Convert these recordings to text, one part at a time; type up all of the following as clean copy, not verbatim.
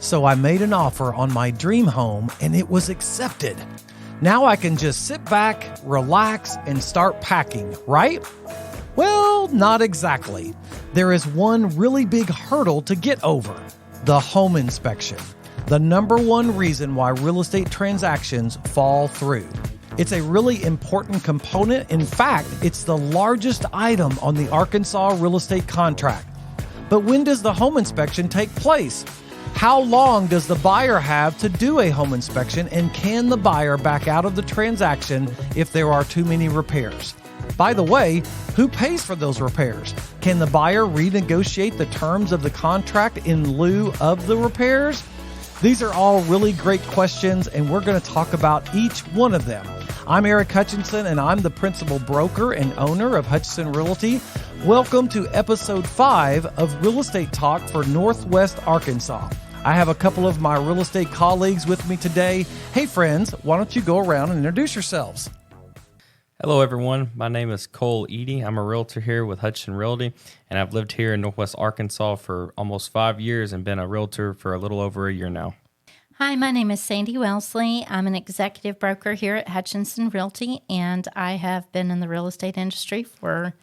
So I made an offer on my dream home and it was accepted. Now I can just sit back, relax, and start packing, right? Well, not exactly. There is one really big hurdle to get over: the home inspection. The number one reason why real estate transactions fall through. It's a really important component. In fact, it's the largest item on the Arkansas real estate contract. But when does the home inspection take place? How long does the buyer have to do a home inspection, and can the buyer back out of the transaction if there are too many repairs? By the way, who pays for those repairs? Can the buyer renegotiate the terms of the contract in lieu of the repairs? These are all really great questions, and we're going to talk about each one of them. I'm Eric Hutchinson, and I'm the principal broker and owner of Hutchinson Realty. Welcome to episode 5 of Real Estate Talk for Northwest Arkansas. I have a couple of my real estate colleagues with me today. Hey friends, why don't you go around and introduce yourselves? Hello everyone, my name is Cole Eady. I'm a realtor here with Hutchinson Realty, and I've lived here in Northwest Arkansas for almost 5 years and been a realtor for a little over a year now. Hi, my name is Sandy Wellesley. I'm an executive broker here at Hutchinson Realty, and I have been in the real estate industry for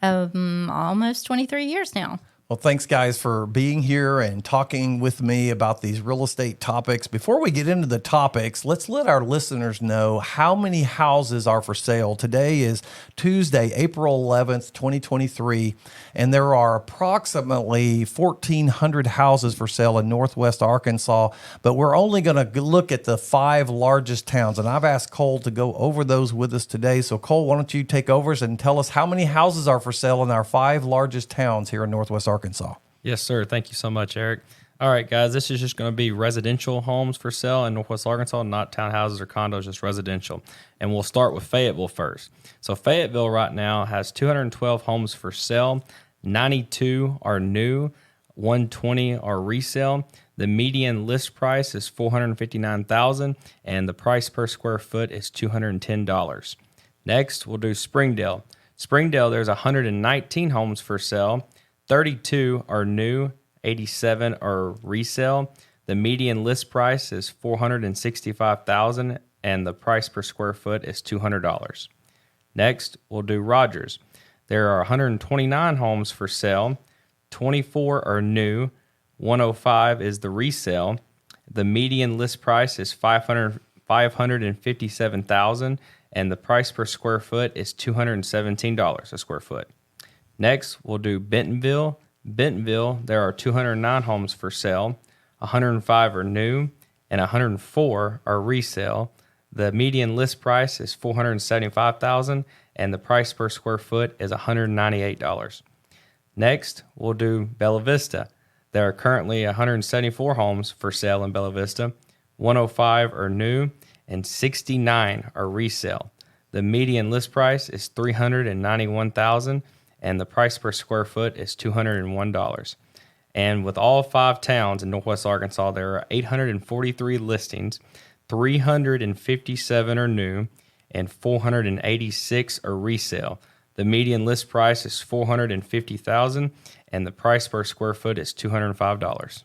almost 23 years now. Well, thanks guys for being here and talking with me about these real estate topics. Before we get into the topics, let's let our listeners know how many houses are for sale. Today is Tuesday, April 11th, 2023, and there are approximately 1,400 houses for sale in Northwest Arkansas, but we're only going to look at the 5 largest towns, and I've asked Cole to go over those with us today. So Cole, why don't you take over and tell us how many houses are for sale in our 5 largest towns here in Northwest Arkansas? Yes, sir. Thank you so much, Eric. All right, guys, this is just going to be residential homes for sale in Northwest Arkansas, not townhouses or condos, just residential. And we'll start with Fayetteville first. So Fayetteville right now has 212 homes for sale. 92 are new, 120 are resale. The median list price is $459,000, and the price per square foot is $210. Next, we'll do Springdale. Springdale, there's 119 homes for sale. 32 are new, 87 are resale. The median list price is $465,000, and the price per square foot is $200. Next, we'll do Rogers. There are 129 homes for sale. 24 are new, 105 is the resale. The median list price is $557,000, and the price per square foot is $217 a square foot. Next, we'll do Bentonville. Bentonville, there are 209 homes for sale. 105 are new, and 104 are resale. The median list price is $475,000, and the price per square foot is $198. Next, we'll do Bella Vista. There are currently 174 homes for sale in Bella Vista. 105 are new, and 69 are resale. The median list price is $391,000, and the price per square foot is $201. And with all 5 towns in Northwest Arkansas, there are 843 listings, 357 are new, and 486 are resale. The median list price is $450,000, and the price per square foot is $205.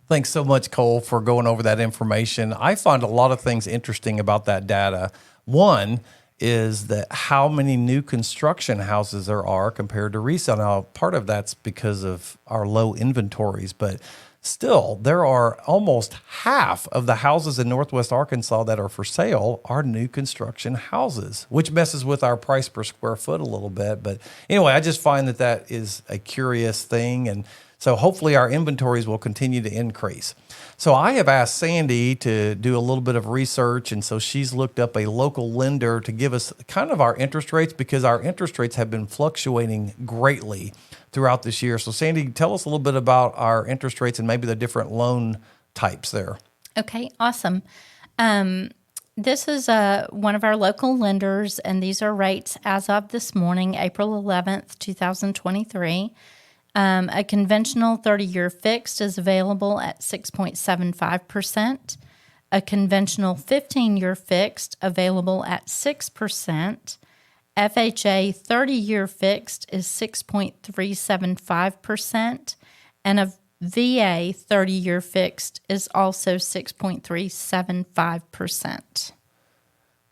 Thanks so much, Cole, for going over that information. I find a lot of things interesting about that data. One is that how many new construction houses there are compared to resale. Now, part of that's because of our low inventories, but still, there are almost half of the houses in Northwest Arkansas that are for sale are new construction houses, which messes with our price per square foot a little bit. But anyway, I just find that that is a curious thing, and so hopefully our inventories will continue to increase. So I have asked Sandy to do a little bit of research, and so she's looked up a local lender to give us kind of our interest rates, because our interest rates have been fluctuating greatly throughout this year. So Sandy, tell us a little bit about our interest rates and maybe the different loan types there. Okay, awesome. This is one of our local lenders, and these are rates as of this morning, April 11th, 2023. A conventional 30-year fixed is available at 6.75%. A conventional 15-year fixed available at 6%. FHA 30-year fixed is 6.375%. And a VA 30-year fixed is also 6.375%.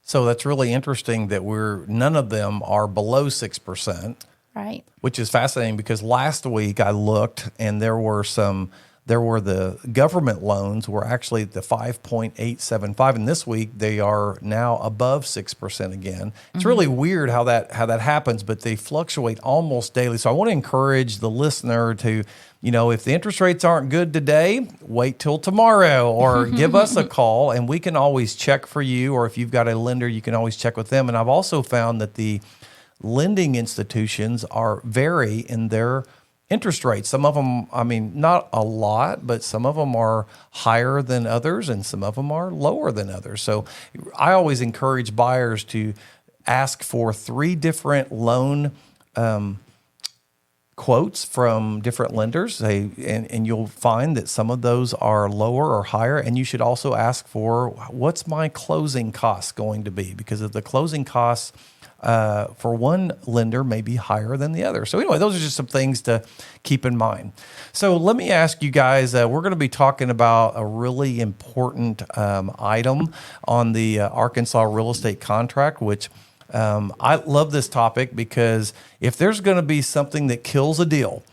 So that's really interesting that none of them are below 6%. Right. Which is fascinating because last week I looked and there were the government loans were actually at the 5.875, and this week they are now above 6% again. It's really weird how that happens, but they fluctuate almost daily. So I want to encourage the listener to, if the interest rates aren't good today, wait till tomorrow or give us a call and we can always check for you, or if you've got a lender, you can always check with them. And I've also found that the lending institutions vary in their interest rates. Some of them, not a lot, but some of them are higher than others and some of them are lower than others. So I always encourage buyers to ask for 3 different loan quotes from different lenders, and you'll find that some of those are lower or higher. And you should also ask for, what's my closing costs going to be? Because if the closing costs for one lender may be higher than the other. So anyway, those are just some things to keep in mind. So let me ask you guys, we're going to be talking about a really important item on the Arkansas real estate contract, which I love this topic because if there's going to be something that kills a deal,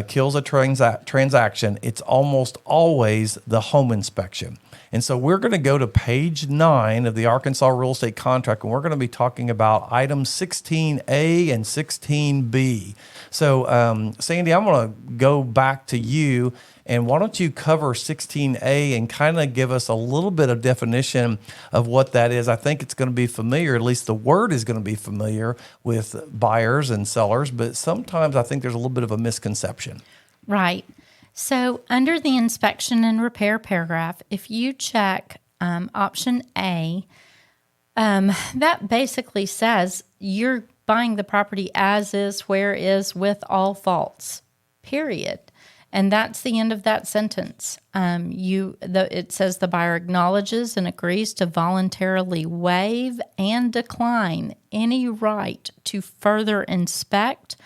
kills a transaction, it's almost always the home inspection. And so we're going to go to page 9 of the Arkansas real estate contract, and we're going to be talking about items 16A and 16B. So, Sandy, I'm going to go back to you, and why don't you cover 16A and kind of give us a little bit of definition of what that is? I think it's going to be familiar, at least the word is going to be familiar with buyers and sellers, but sometimes I think there's a little bit of a misconception. Right. So under the inspection and repair paragraph, if you check option A, that basically says you're buying the property as is, where is, with all faults, period. And that's the end of that sentence. It says the buyer acknowledges and agrees to voluntarily waive and decline any right to further inspect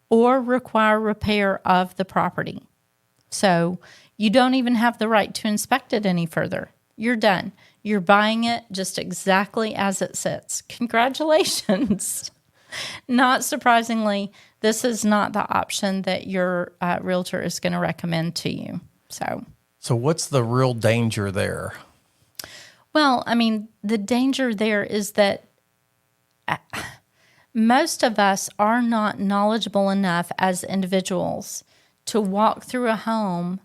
or require repair of the property. So you don't even have the right to inspect it any further. You're done. You're buying it just exactly as it sits. Congratulations. Not surprisingly, this is not the option that your realtor is going to recommend to you. So what's the real danger there? Well, the danger there is that most of us are not knowledgeable enough as individuals to walk through a home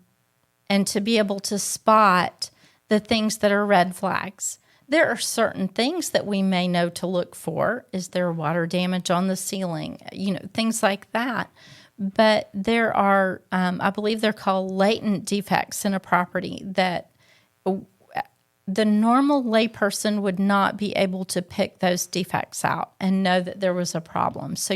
and to be able to spot the things that are red flags. There are certain things that we may know to look for. Is there water damage on the ceiling? Things like that. But there are, I believe they're called latent defects in a property that the normal layperson would not be able to pick those defects out and know that there was a problem. So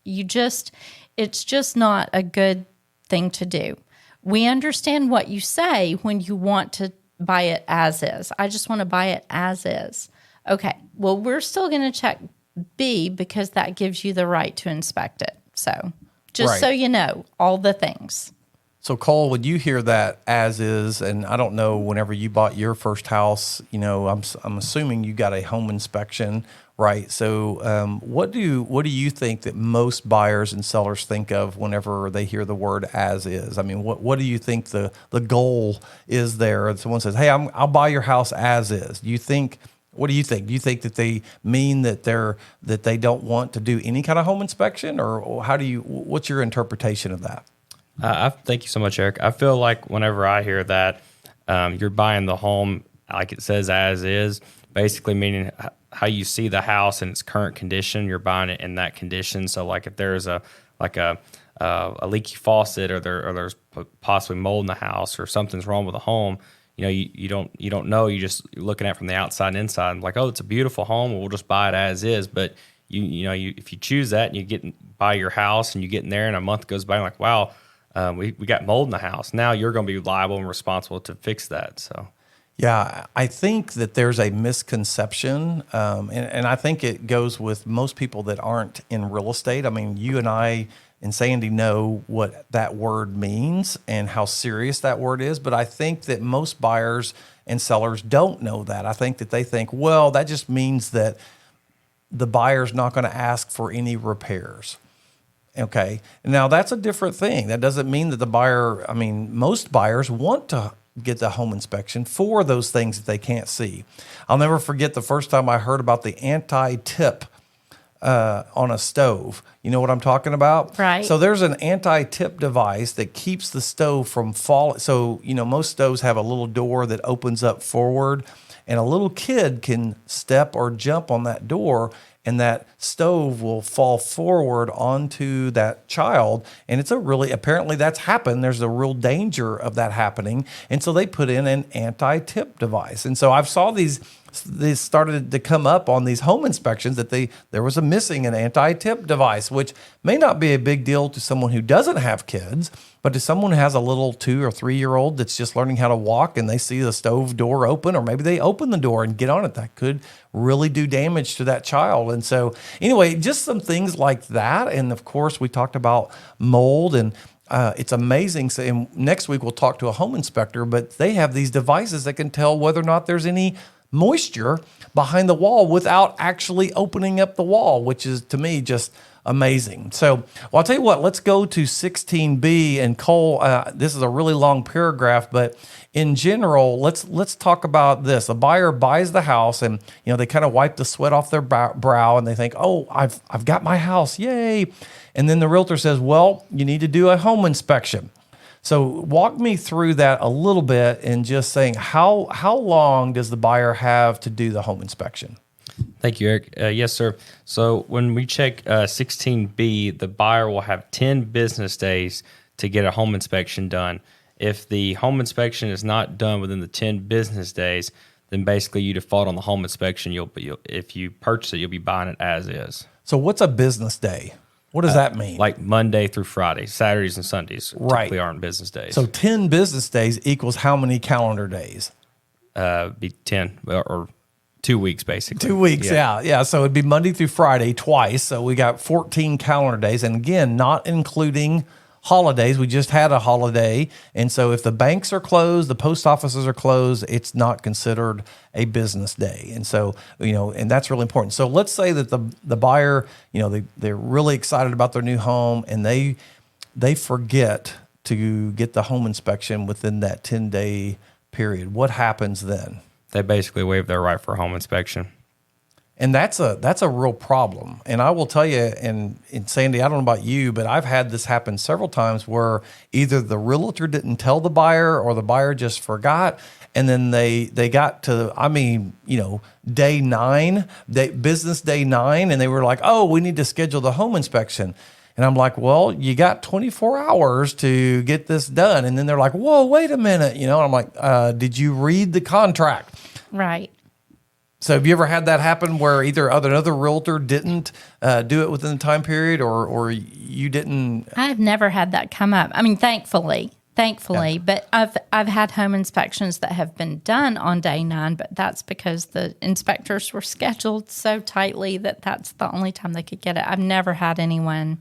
it's just not a good thing to do. We understand what you say when you want to buy it as is. I just want to buy it as is. Okay, well, we're still going to check B because that gives you the right to inspect it. So just so you know, all the things. So Cole, would you hear that as is? And I don't know, whenever you bought your first house, I'm assuming you got a home inspection, right? So what do you think that most buyers and sellers think of whenever they hear the word as is? What do you think the goal is there? And someone says, hey, I'll buy your house as is. What do you think? Do you think that they mean that they don't want to do any kind of home inspection, or what's your interpretation of that? Thank you so much, Eric. I feel like whenever I hear that, you're buying the home like it says as is, basically meaning how you see the house in its current condition. You're buying it in that condition. So, like if there's a leaky faucet, or there's possibly mold in the house, or something's wrong with the home, you don't know. You're just looking at it from the outside and inside, and like, oh, it's a beautiful home. We'll just buy it as is. But if you choose that and you buy your house and you get in there and a month goes by, and like, wow. We got mold in the house. Now you're going to be liable and responsible to fix that. So, yeah, I think that there's a misconception, and I think it goes with most people that aren't in real estate. You and I and Sandy know what that word means and how serious that word is. But I think that most buyers and sellers don't know that. I think that they think, well, that just means that the buyer's not going to ask for any repairs. Okay. Now that's a different thing. That doesn't mean that most buyers want to get the home inspection for those things that they can't see. I'll never forget the first time I heard about the anti-tip on a stove. You know what I'm talking about? Right. So there's an anti-tip device that keeps the stove from falling. So, most stoves have a little door that opens up forward, and a little kid can step or jump on that door, and that stove will fall forward onto that child. And apparently that's happened. There's a real danger of that happening. And so they put in an anti-tip device. And so I saw these started to come up on these home inspections that there was missing an anti-tip device, which may not be a big deal to someone who doesn't have kids, but to someone who has a little 2 or 3 year old that's just learning how to walk and they see the stove door open, or maybe they open the door and get on it, that could really do damage to that child. And so anyway, just some things like that. And of course, we talked about mold, and it's amazing. So next week we'll talk to a home inspector, but they have these devices that can tell whether or not there's any moisture behind the wall without actually opening up the wall, which is, to me, just amazing. So, I'll tell you what, let's go to 16B. And Cole, this is a really long paragraph, but in general, let's talk about this. A buyer buys the house, and they kind of wipe the sweat off their brow, and they think, "Oh, I've got my house, yay!" And then the realtor says, "Well, you need to do a home inspection." So walk me through that a little bit, and just saying how long does the buyer have to do the home inspection? Thank you, Eric. Yes, sir. So when we check 16B, the buyer will have 10 business days to get a home inspection done. If the home inspection is not done within the 10 business days, then basically you default on the home inspection. If you purchase it, you'll be buying it as is. So what's a business day? What does that mean? Like Monday through Friday. Saturdays and Sundays Right. typically aren't business days. So 10 business days equals how many calendar days? Be 10 or 2 weeks, basically. 2 weeks, yeah. So it'd be Monday through Friday twice. So we got 14 calendar days. And again, not including holidays. We just had a holiday. And so if the banks are closed, the post offices are closed, it's not considered a business day. And so, and that's really important. So let's say that the buyer, they're really excited about their new home, and they forget to get the home inspection within that 10-day period. What happens then? They basically waive their right for a home inspection. And that's a real problem. And I will tell you, and Sandy, I don't know about you, but I've had this happen several times where either the realtor didn't tell the buyer, or the buyer just forgot. And then they got to, day 9, business day 9, and they were like, "Oh, we need to schedule the home inspection." And I'm like, "Well, you got 24 hours to get this done." And then they're like, "Whoa, wait a minute." And I'm like, "Did you read the contract?" Right. So have you ever had that happen where either another realtor didn't do it within the time period, or you didn't? I've never had that come up. I mean, thankfully, Yeah. but I've had home inspections that have been done on day 9, but that's because the inspectors were scheduled so tightly that that's the only time they could get it. I've never had anyone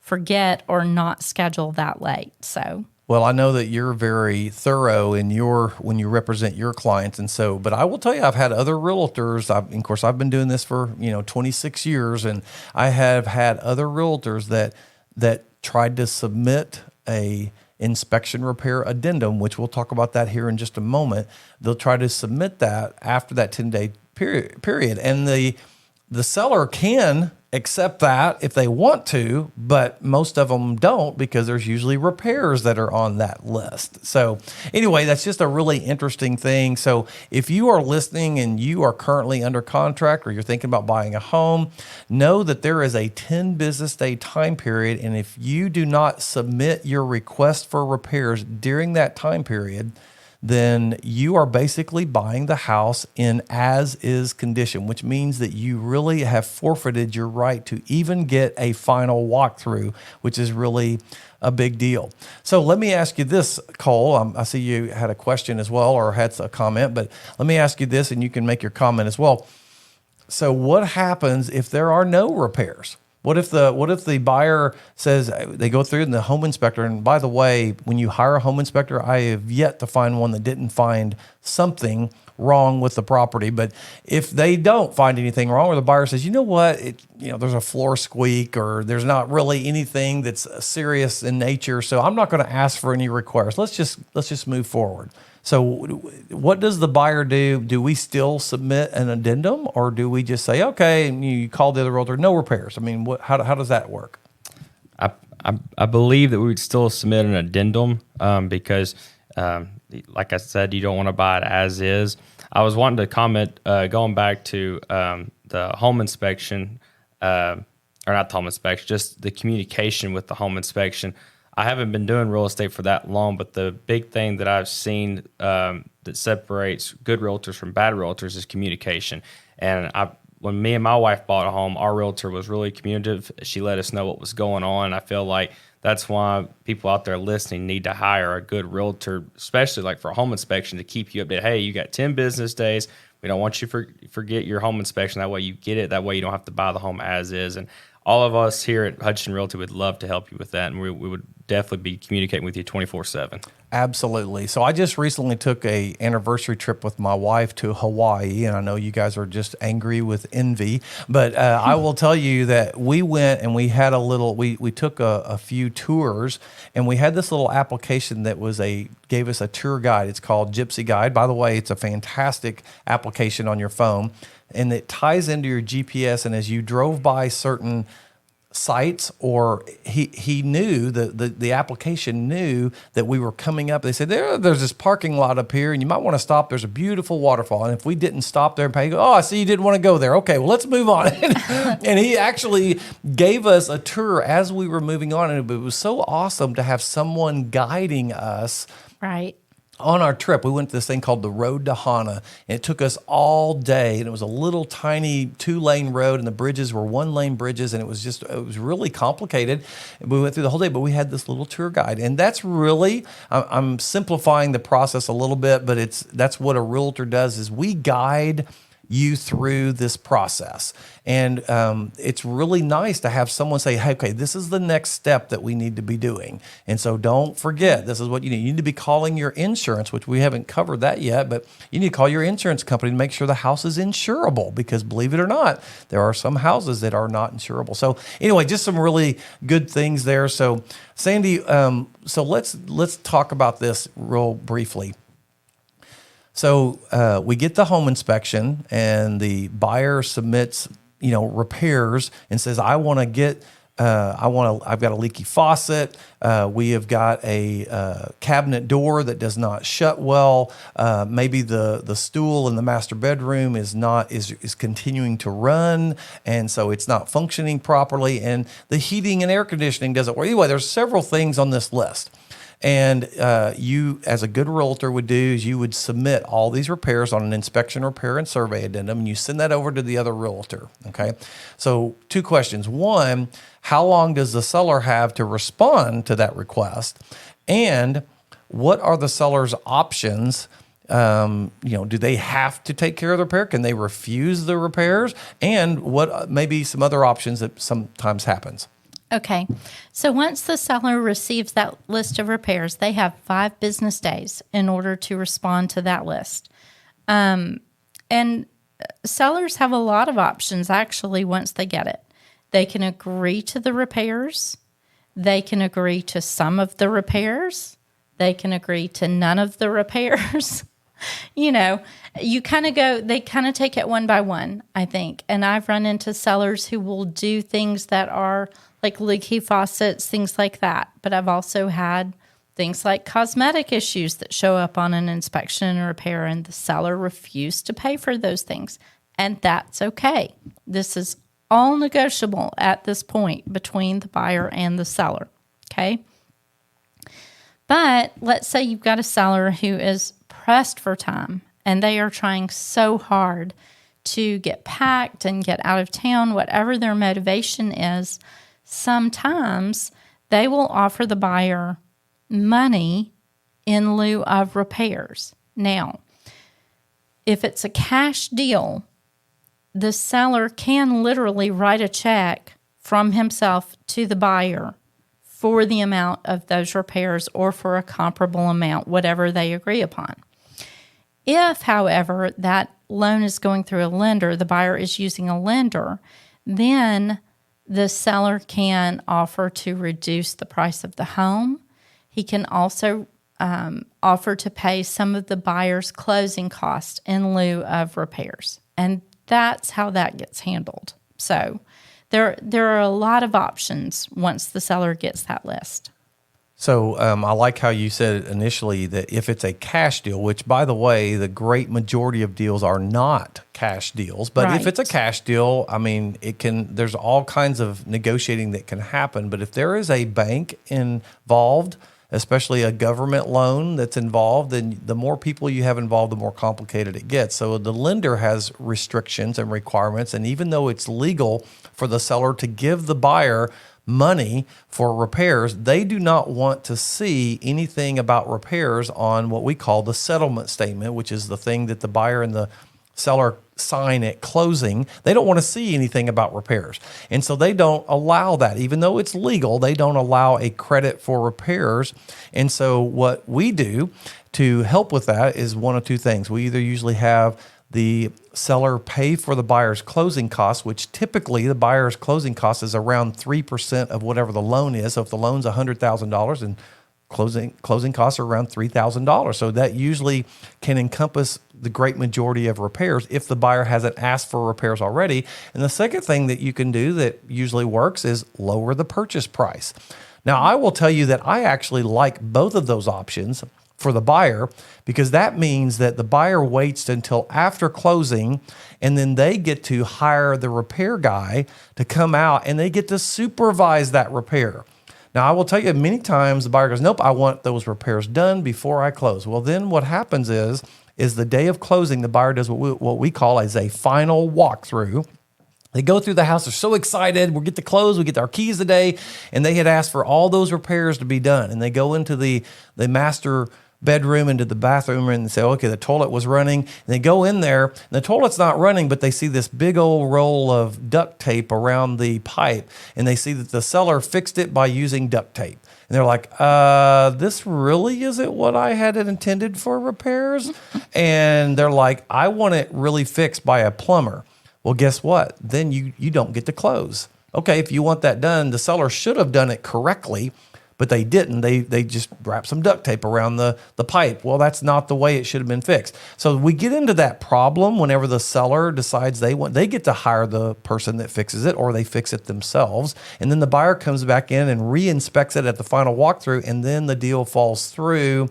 forget or not schedule that late. So. Well, I know that you're very thorough when you represent your clients, and so. But I will tell you, I've had other realtors. Of course, I've been doing this for 26 years, and I have had other realtors that tried to submit a inspection repair addendum, which we'll talk about that here in just a moment. They'll try to submit that after that 10-day period, and the seller can accept that if they want to, but most of them don't, because there's usually repairs that are on that list. So anyway, that's just a really interesting thing. So if you are listening and you are currently under contract, or you're thinking about buying a home, know that there is a 10 business day time period. And if you do not submit your request for repairs during that time period, then you are basically buying the house in as-is condition, which means that you really have forfeited your right to even get a final walkthrough, which is really a big deal. So let me ask you this, Cole. I see you had a question as well, or had a comment, but let me ask you this, and you can make your comment as well. So what happens if there are no repairs? What if the buyer says they go through and the home inspector, and by the way, when you hire a home inspector, I have yet to find one that didn't find something wrong with the property. But if they don't find anything wrong, or the buyer says, you know what, there's a floor squeak, or there's not really anything that's serious in nature, so I'm not going to ask for any repairs. Let's just move forward. So what does the buyer do? Do we still submit an addendum, or do we just say, okay, and you call the other realtor, no repairs? I mean, how does that work? I believe that we would still submit an addendum because, like I said, you don't want to buy it as is. I was wanting to comment, going back to the home inspection, or not the home inspection, just the communication with the home inspection. I haven't been doing real estate for that long, but the big thing that I've seen that separates good realtors from bad realtors is communication. And when me and my wife bought a home, our realtor was really communicative. She let us know what was going on. I feel like that's why people out there listening need to hire a good realtor, especially like for a home inspection, to keep you updated. Hey, you got 10 business days. We don't want you to forget your home inspection. That way you get it. That way you don't have to buy the home as is. And all of us here at Hutchinson Realty would love to help you with that, and we would definitely be communicating with you 24/7. Absolutely. So I just recently took a anniversary trip with my wife to Hawaii, and I know you guys are just angry with envy, but I will tell you that we went and we had we took a few tours, and we had this little application that gave us a tour guide. It's called Gypsy Guide. By the way, it's a fantastic application on your phone, and it ties into your GPS. And as you drove by certain sites, or he knew the application knew that we were coming up. They said there's this parking lot up here, and you might want to stop. There's a beautiful waterfall, and if we didn't stop there and pay, I see you didn't want to go there. Okay, well, let's move on. And he actually gave us a tour as we were moving on, and it was so awesome to have someone guiding us. Right. On our trip, we went to this thing called the Road to Hana, and it took us all day, and it was a little tiny 2-lane road, and the bridges were 1-lane bridges, and it was really complicated. We went through the whole day, but we had this little tour guide, and that's really, I'm simplifying the process a little bit, but that's what a realtor does, is we guide you through this process. And it's really nice to have someone say, hey, okay, this is the next step that we need to be doing. And so don't forget, this is what you need. You need to be calling your insurance, which we haven't covered that yet, but you need to call your insurance company to make sure the house is insurable, because believe it or not, there are some houses that are not insurable. So anyway, just some really good things there. So Sandy, so let's talk about this real briefly. So we get the home inspection, and the buyer submits, repairs, and says, I've got a leaky faucet. We have got a cabinet door that does not shut well. Maybe the stool in the master bedroom is continuing to run, and so it's not functioning properly. And the heating and air conditioning doesn't work. Anyway, there's several things on this list. And you, as a good realtor, would do is you would submit all these repairs on an inspection, repair, and survey addendum, and you send that over to the other realtor. Okay. So 2 questions. 1, how long does the seller have to respond to that request? And what are the seller's options? Do they have to take care of the repair? Can they refuse the repairs? And what maybe some other options that sometimes happens? Okay. So once the seller receives that list of repairs, they have 5 business days in order to respond to that list. And sellers have a lot of options, actually, once they get it. They can agree to the repairs. They can agree to some of the repairs. They can agree to none of the repairs. They kind of take it one by one, I think. And I've run into sellers who will do things that are like leaky faucets, things like that. But I've also had things like cosmetic issues that show up on an inspection and repair, and the seller refused to pay for those things. And that's okay. This is all negotiable at this point between the buyer and the seller, okay? But let's say you've got a seller who is pressed for time, and they are trying so hard to get packed and get out of town, whatever their motivation is. Sometimes they will offer the buyer money in lieu of repairs. Now, if it's a cash deal, the seller can literally write a check from himself to the buyer for the amount of those repairs or for a comparable amount, whatever they agree upon. If, however, that loan is going through a lender, the buyer is using a lender, then the seller can offer to reduce the price of the home. He can also offer to pay some of the buyer's closing costs in lieu of repairs. And that's how that gets handled. So there are a lot of options once the seller gets that list. So I like how you said initially that if it's a cash deal, which, by the way, the great majority of deals are not cash deals, but if it's a cash deal, I mean, there's all kinds of negotiating that can happen. But if there is a bank involved, especially a government loan that's involved, then the more people you have involved, the more complicated it gets. So the lender has restrictions and requirements, and even though it's legal for the seller to give the buyer money for repairs, they do not want to see anything about repairs on what we call the settlement statement, which is the thing that the buyer and the seller sign at closing. They don't want to see anything about repairs. And so they don't allow that. Even though it's legal, they don't allow a credit for repairs. And so what we do to help with that is one of two things. We either usually have the seller pay for the buyer's closing costs, which typically the buyer's closing cost is around 3% of whatever the loan is. So if the loan's $100,000 and closing costs are around $3,000. So that usually can encompass the great majority of repairs if the buyer hasn't asked for repairs already. And the second thing that you can do that usually works is lower the purchase price. Now, I will tell you that I actually like both of those options for the buyer, because that means that the buyer waits until after closing and then they get to hire the repair guy to come out and they get to supervise that repair. Now, I will tell you many times the buyer goes, nope, I want those repairs done before I close. Well, then what happens is the day of closing, the buyer does what we call as a final walkthrough. They go through the house. They're so excited. We get to close. We get our keys today. And they had asked for all those repairs to be done. And they go into the master bedroom, into the bathroom, and say, okay, the toilet was running. And they go in there, and the toilet's not running, but they see this big old roll of duct tape around the pipe. And they see that the seller fixed it by using duct tape. And they're like, this really isn't what I had it intended for repairs. And they're like, I want it really fixed by a plumber. Well, guess what? Then you don't get to close. Okay, if you want that done, the seller should have done it correctly, but they didn't. They just wrapped some duct tape around the pipe. Well, that's not the way it should have been fixed. So we get into that problem whenever the seller decides they get to hire the person that fixes it, or they fix it themselves. And then the buyer comes back in and re-inspects it at the final walkthrough, and then the deal falls through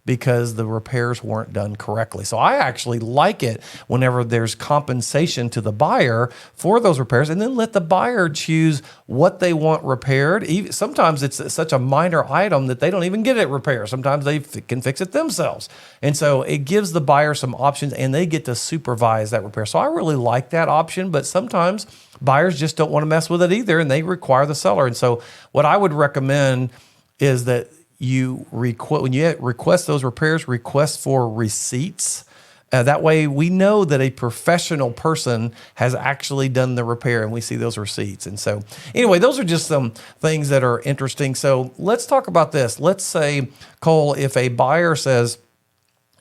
because the repairs weren't done correctly. So I actually like it whenever there's compensation to the buyer for those repairs, and then let the buyer choose what they want repaired. Sometimes it's such a minor item that they don't even get it repaired. Sometimes they can fix it themselves. And so it gives the buyer some options, and they get to supervise that repair. So I really like that option, but sometimes buyers just don't want to mess with it either, and they require the seller. And so what I would recommend is that when you request those repairs, request for receipts. That way we know that a professional person has actually done the repair, and we see those receipts. And so anyway, those are just some things that are interesting. So let's talk about this. Let's say, Cole, if a buyer says,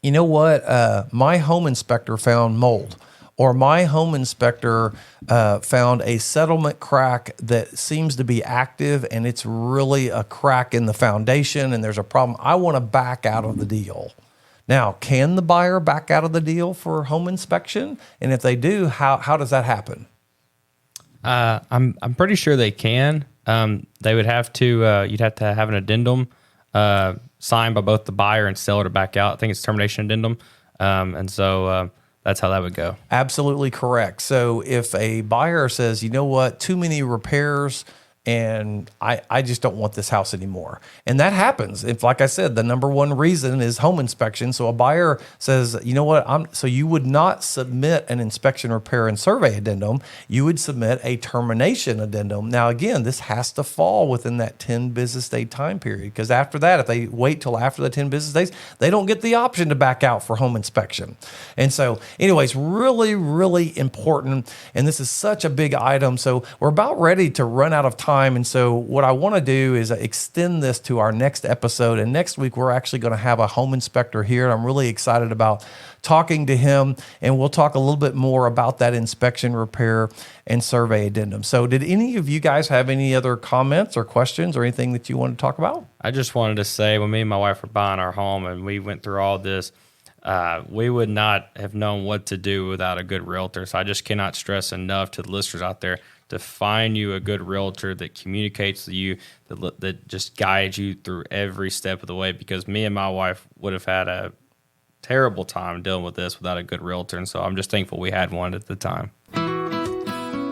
you know what, my home inspector found mold, or my home inspector found a settlement crack that seems to be active, and it's really a crack in the foundation, and there's a problem. I want to back out of the deal. Now, can the buyer back out of the deal for home inspection? And if they do, how does that happen? I'm pretty sure they can. They would have to. You'd have to have an addendum signed by both the buyer and seller to back out. I think it's termination addendum, and so. That's how that would go. Absolutely correct. So if a buyer says, you know what, too many repairs and I just don't want this house anymore. And that happens. If, like I said, the number one reason is home inspection. So a buyer says, you know what, so you would not submit an inspection, repair, and survey addendum. You would submit a termination addendum. Now, again, this has to fall within that 10 business day time period, because after that, if they wait till after the 10 business days, they don't get the option to back out for home inspection. And so anyways, really, really important. And this is such a big item. So we're about ready to run out of time. And so what I want to do is extend this to our next episode. And next week, we're actually going to have a home inspector here. And I'm really excited about talking to him. And we'll talk a little bit more about that inspection, repair, and survey addendum. So did any of you guys have any other comments or questions or anything that you want to talk about? I just wanted to say, when me and my wife were buying our home and we went through all this, we would not have known what to do without a good realtor. So I just cannot stress enough to the listeners out there to find you a good realtor that communicates with you, that just guides you through every step of the way, because me and my wife would have had a terrible time dealing with this without a good realtor. And so I'm just thankful we had one at the time.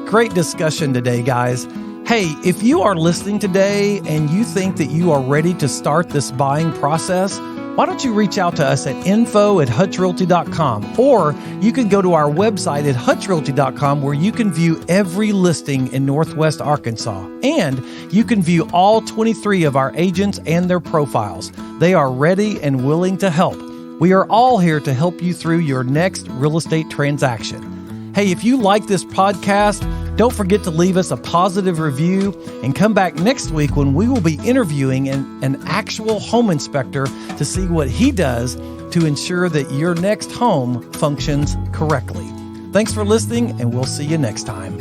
Great discussion today, guys. Hey, if you are listening today and you think that you are ready to start this buying process, why don't you reach out to us at info@hutchrealty.com, or you can go to our website at hutchrealty.com, where you can view every listing in Northwest Arkansas, and you can view all 23 of our agents and their profiles. They are ready and willing to help. We are all here to help you through your next real estate transaction. Hey, if you like this podcast, don't forget to leave us a positive review and come back next week when we will be interviewing an actual home inspector to see what he does to ensure that your next home functions correctly. Thanks for listening, and we'll see you next time.